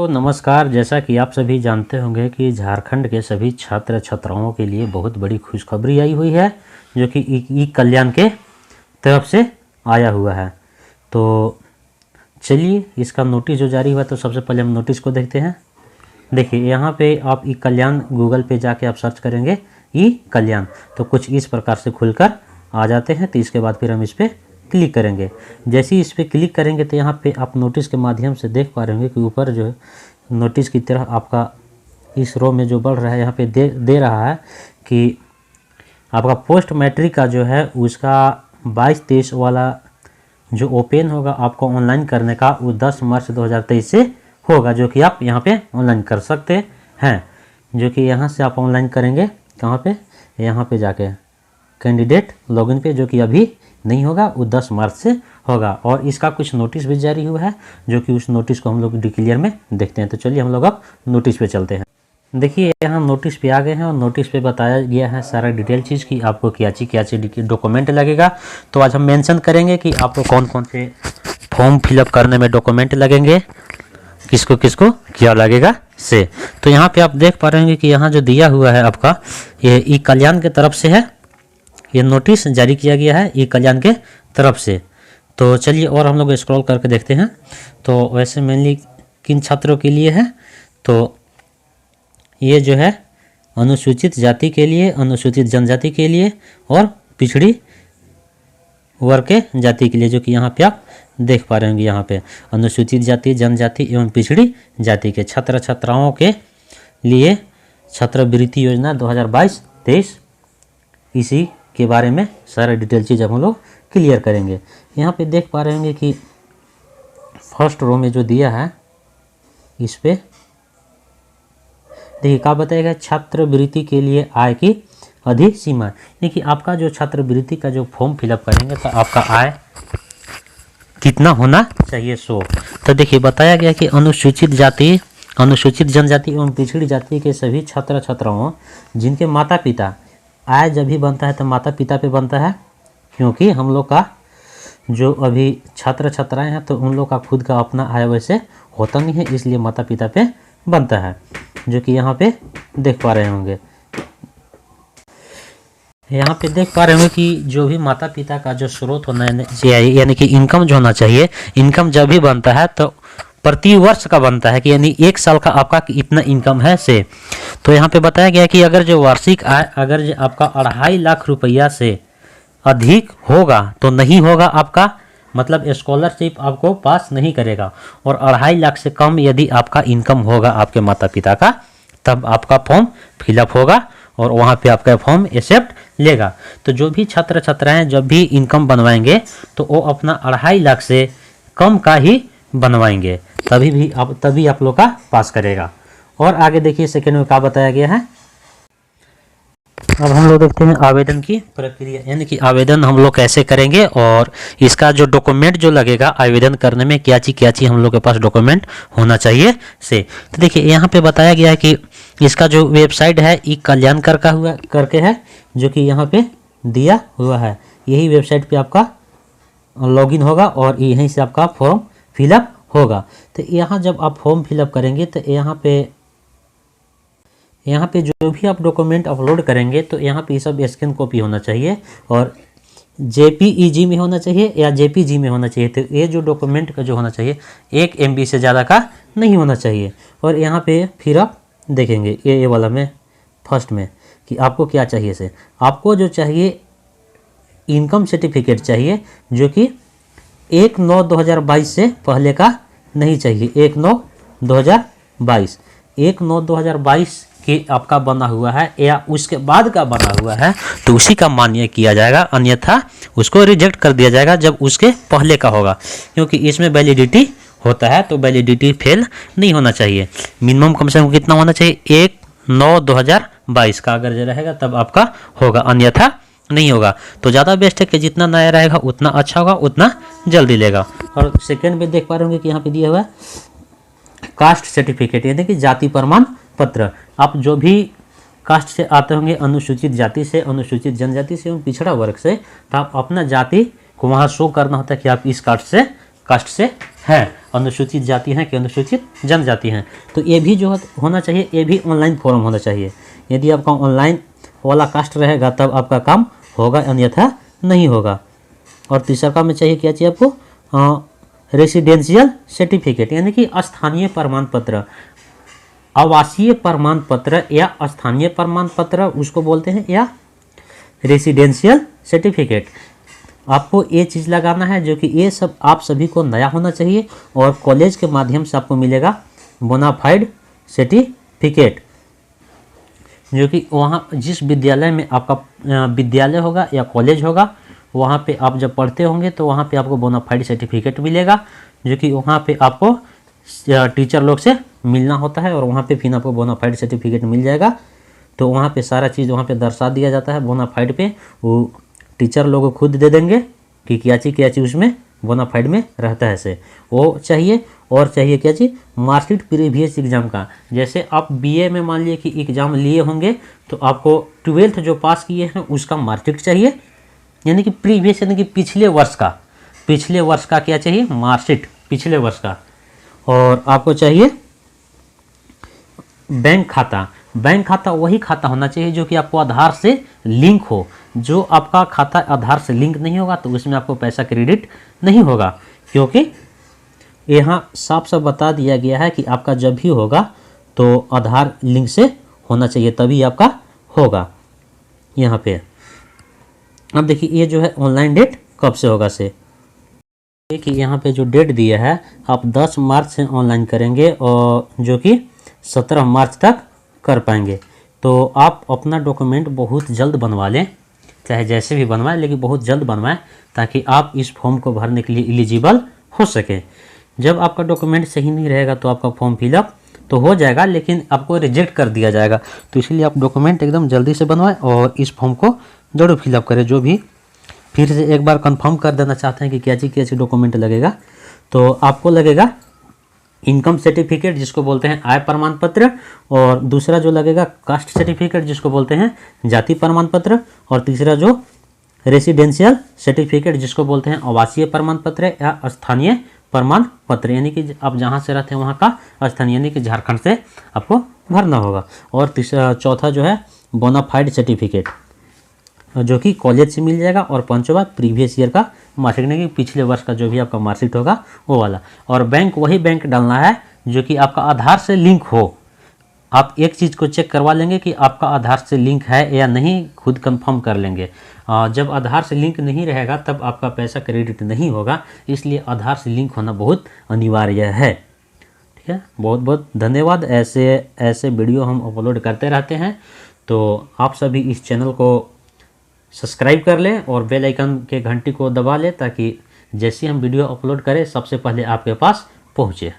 तो नमस्कार। जैसा कि आप सभी जानते होंगे कि झारखंड के सभी छात्र छात्राओं के लिए बहुत बड़ी खुशखबरी आई हुई है, जो कि ई कल्याण के तरफ से आया हुआ है। तो चलिए इसका नोटिस जो जारी हुआ, तो सबसे पहले हम नोटिस को देखते हैं। देखिए यहाँ पे आप ई कल्याण गूगल पे जाके आप सर्च करेंगे ई कल्याण, तो कुछ इस प्रकार से खुलकर आ जाते हैं। तो इसके बाद फिर हम इस पर क्लिक करेंगे। जैसे ही इस पर क्लिक करेंगे तो यहाँ पे आप नोटिस के माध्यम से देख पा रहे होंगे कि ऊपर जो है नोटिस की तरह आपका इस रो में जो बढ़ रहा है, यहाँ पे दे रहा है कि आपका पोस्ट मैट्रिक का जो है उसका 22-23 वाला जो ओपन होगा आपको ऑनलाइन करने का, वो 10 मार्च 2023 से होगा, जो कि आप यहाँ पे ऑनलाइन कर सकते हैं। जो कि यहाँ से आप ऑनलाइन करेंगे कहाँ पे, यहाँ पे जाके कैंडिडेट लॉगिन पे, जो कि अभी नहीं होगा, वो 10 मार्च से होगा। और इसका कुछ नोटिस भी जारी हुआ है, जो कि उस नोटिस को हम लोग डिक्लेयर में देखते हैं। तो चलिए हम लोग अब नोटिस पे चलते हैं। देखिए यहाँ नोटिस पे आ गए हैं और नोटिस पे बताया गया है सारा डिटेल चीज़ की आपको क्या चीज़ डॉक्यूमेंट लगेगा। तो आज हम मेंशन करेंगे कि आपको कौन कौन से फॉर्म फिलअप करने में डॉक्यूमेंट लगेंगे, किसको किसको क्या लगेगा से। तो यहाँ पे आप देख पा रहे हैं कि यहाँ जो दिया हुआ है आपका, ये ई कल्याण की तरफ से है, ये नोटिस जारी किया गया है ई कल्याण के तरफ से। तो चलिए और हम लोग स्क्रॉल करके देखते हैं। तो वैसे मेनली किन छात्रों के लिए है, तो ये जो है अनुसूचित जाति के लिए, अनुसूचित जनजाति के लिए और पिछड़ी वर्ग के जाति के लिए, जो कि यहाँ पे आप देख पा रहे होंगे। यहाँ पे अनुसूचित जाति, जनजाति एवं पिछड़ी जाति के छात्र छात्राओं के लिए छात्रवृत्ति योजना 2022-23 इसी के बारे में सारा डिटेल चीज़ हम लोग क्लियर करेंगे। यहाँ पे देख पा रहे होंगे कि फर्स्ट रो में जो दिया है, इस पे देखिए क्या बताएगा, छात्रवृत्ति के लिए आय की अधिसीमा। देखिए आपका जो छात्रवृत्ति का जो फॉर्म फिलअप करेंगे तो आपका आय कितना होना चाहिए 100। तो देखिए बताया गया कि अनुसूचित जाति, अनुसूचित जनजाति एवं पिछड़ी जाति के सभी छात्र छात्राओं जिनके माता पिता, आय जब भी बनता है तो माता पिता पे बनता है, क्योंकि हम लोग का जो अभी छात्र छात्राएं हैं तो उन लोग का खुद का अपना आय वैसे होता नहीं है, इसलिए माता पिता पे बनता है, जो कि यहाँ पे देख पा रहे होंगे। यहाँ पे देख पा रहे होंगे कि जो भी माता पिता का जो स्रोत होना चाहिए, यानी कि इनकम जो होना चाहिए, इनकम जब भी बनता है तो प्रति वर्ष का बनता है कि यानी 1 साल का आपका इतना इनकम है से। तो यहाँ पे बताया गया कि अगर जो वार्षिक आय अगर जो आपका 2.5 लाख रुपया से अधिक होगा तो नहीं होगा आपका, मतलब स्कॉलरशिप आपको पास नहीं करेगा। और 2.5 लाख से कम यदि आपका इनकम होगा आपके माता पिता का, तब आपका फॉर्म फिलअप होगा और वहाँ पे आपका फॉर्म एक्सेप्ट लेगा। तो जो भी छात्र छात्राएँ जब भी इनकम बनवाएंगे तो वो अपना 2.5 लाख से कम का ही बनवाएंगे, तभी आप लोग का पास करेगा। और आगे देखिए सेकेंड में क्या बताया गया है। अब हम लोग देखते हैं आवेदन की प्रक्रिया, यानी कि आवेदन हम लोग कैसे करेंगे और इसका जो डॉक्यूमेंट जो लगेगा आवेदन करने में, क्या चीज़ हम लोग के पास डॉक्यूमेंट होना चाहिए से। तो देखिए यहाँ पे बताया गया है कि इसका जो वेबसाइट है ई कल्याण करके है, जो कि यहाँ पे दिया हुआ है। यही वेबसाइट पे आपका लॉगिन होगा और यहीं से आपका फॉर्म फिलअप होगा। तो यहाँ जब आप फॉर्म फिलअप करेंगे तो यहाँ पे जो भी आप डॉक्यूमेंट अपलोड करेंगे तो यहाँ पे ये सब स्कैन कॉपी होना चाहिए और JPEG में होना चाहिए या JPG में होना चाहिए। तो ये जो डॉक्यूमेंट का जो होना चाहिए 1 MB से ज़्यादा का नहीं होना चाहिए। और यहाँ पे फिर आप देखेंगे ये वाला में फर्स्ट में कि आपको क्या चाहिए से, आपको जो चाहिए इनकम सर्टिफिकेट चाहिए, जो कि 1/9/2022 से पहले का नहीं चाहिए। 1/9/2022 1/9/2022 के आपका बना हुआ है या उसके बाद का बना हुआ है तो उसी का मान्य किया जाएगा, अन्यथा उसको रिजेक्ट कर दिया जाएगा जब उसके पहले का होगा, क्योंकि इसमें वैलिडिटी होता है तो वैलिडिटी फेल नहीं होना चाहिए। मिनिमम कम से कम कितना होना चाहिए, 1/9/2022 का अगर रहेगा तब आपका होगा, अन्यथा नहीं होगा। तो ज़्यादा बेस्ट है कि जितना नया रहेगा उतना अच्छा होगा, उतना जल्दी लेगा। और सेकेंड में देख पा रहे होंगे कि यहाँ पे दिया हुआ है कास्ट सर्टिफिकेट, यानी कि जाति प्रमाण पत्र। आप जो भी कास्ट से आते होंगे, अनुसूचित जाति से, अनुसूचित जनजाति से एवं पिछड़ा वर्ग से, तो आप अपना जाति को वहाँ शो करना होता है कि आप इस कास्ट से है, अनुसूचित जाति हैं कि अनुसूचित जनजाति हैं। तो ये भी जो होना चाहिए, ये भी ऑनलाइन फॉर्म होना चाहिए। यदि आपका ऑनलाइन वाला कास्ट रहेगा तब आपका काम होगा, अन्यथा नहीं होगा। और तीसरा काम में चाहिए क्या चाहिए आपको, रेसिडेंशियल सर्टिफिकेट यानी कि स्थानीय प्रमाण पत्र, आवासीय प्रमाण पत्र या स्थानीय प्रमाण पत्र उसको बोलते हैं, या रेसिडेंशियल सर्टिफिकेट। आपको ये चीज़ लगाना है जो कि ये सब आप सभी को नया होना चाहिए। और कॉलेज के माध्यम से आपको मिलेगा बोनाफाइड सर्टिफिकेट, जो कि वहाँ जिस विद्यालय में आपका विद्यालय होगा या कॉलेज होगा, वहाँ पे आप जब पढ़ते होंगे तो वहाँ पे आपको बोनाफाइड सर्टिफिकेट मिलेगा, जो कि वहाँ पे आपको टीचर लोग से मिलना होता है और वहाँ पे फिर आपको बोनाफाइड सर्टिफिकेट मिल जाएगा। तो वहाँ पे सारा चीज़ वहाँ पे दर्शा दिया जाता है बोनाफाइड पे, वो टीचर लोग खुद दे देंगे कि क्या चीज़ उसमें बोनाफाइड में रहता है से वो चाहिए। और चाहिए क्या चीज़, मार्कशीट प्रीवियस एग्जाम का। जैसे आप बीए में मान लिए कि एग्ज़ाम लिए होंगे तो आपको 12th जो पास किए हैं उसका मार्कशीट चाहिए, यानी कि प्रीवियस यानी कि पिछले वर्ष का क्या चाहिए, मार्कशीट पिछले वर्ष का। और आपको चाहिए बैंक खाता वही खाता होना चाहिए जो कि आपको आधार से लिंक हो। जो आपका खाता आधार से लिंक नहीं होगा तो उसमें आपको पैसा क्रेडिट नहीं होगा, क्योंकि यहाँ साफ साफ बता दिया गया है कि आपका जब भी होगा तो आधार लिंक से होना चाहिए, तभी आपका होगा यहाँ पे। अब देखिए ये जो है ऑनलाइन डेट कब से होगा से, कि यहाँ पे जो डेट दिया है आप 10 मार्च से ऑनलाइन करेंगे और जो कि 17 मार्च तक कर पाएंगे। तो आप अपना डॉक्यूमेंट बहुत जल्द बनवा लें, चाहे जैसे भी बनवाएं लेकिन बहुत जल्द बनवाएं, ताकि आप इस फॉर्म को भरने के लिए एलिजिबल हो सके। जब आपका डॉक्यूमेंट सही नहीं रहेगा तो आपका फॉर्म फिलअप तो हो जाएगा लेकिन आपको रिजेक्ट कर दिया जाएगा। तो इसलिए आप डॉक्यूमेंट एकदम जल्दी से बनवाएं और इस फॉर्म को जरूर फिलअप करें। जो भी फिर से एक बार कंफर्म कर देना चाहते हैं कि क्या चीज़ डॉक्यूमेंट लगेगा, तो आपको लगेगा इनकम सर्टिफिकेट जिसको बोलते हैं आय प्रमाण पत्र, और दूसरा जो लगेगा कास्ट सर्टिफिकेट जिसको बोलते हैं जाति प्रमाण पत्र, और तीसरा जो रेसिडेंशियल सर्टिफिकेट जिसको बोलते हैं आवासीय प्रमाण पत्र या स्थानीय प्रमाण पत्र, यानी कि आप जहाँ से रहते हैं वहाँ का स्थानीय, यानी कि झारखंड से आपको भरना होगा। और तीसरा चौथा जो है बोनाफाइड सर्टिफिकेट जो कि कॉलेज से मिल जाएगा, और पांचवा प्रीवियस ईयर का मार्कशीट, यानी कि पिछले वर्ष का जो भी आपका मार्कशीट होगा वो वाला। और बैंक वही बैंक डालना है जो कि आपका आधार से लिंक हो। आप एक चीज़ को चेक करवा लेंगे कि आपका आधार से लिंक है या नहीं, खुद कंफर्म कर लेंगे। जब आधार से लिंक नहीं रहेगा तब आपका पैसा क्रेडिट नहीं होगा, इसलिए आधार से लिंक होना बहुत अनिवार्य है। ठीक है, बहुत बहुत धन्यवाद। ऐसे वीडियो हम अपलोड करते रहते हैं, तो आप सभी इस चैनल को सब्सक्राइब कर लें और बेल आइकन के घंटी को दबा लें, ताकि जैसे हम वीडियो अपलोड करें सबसे पहले आपके पास पहुँचे।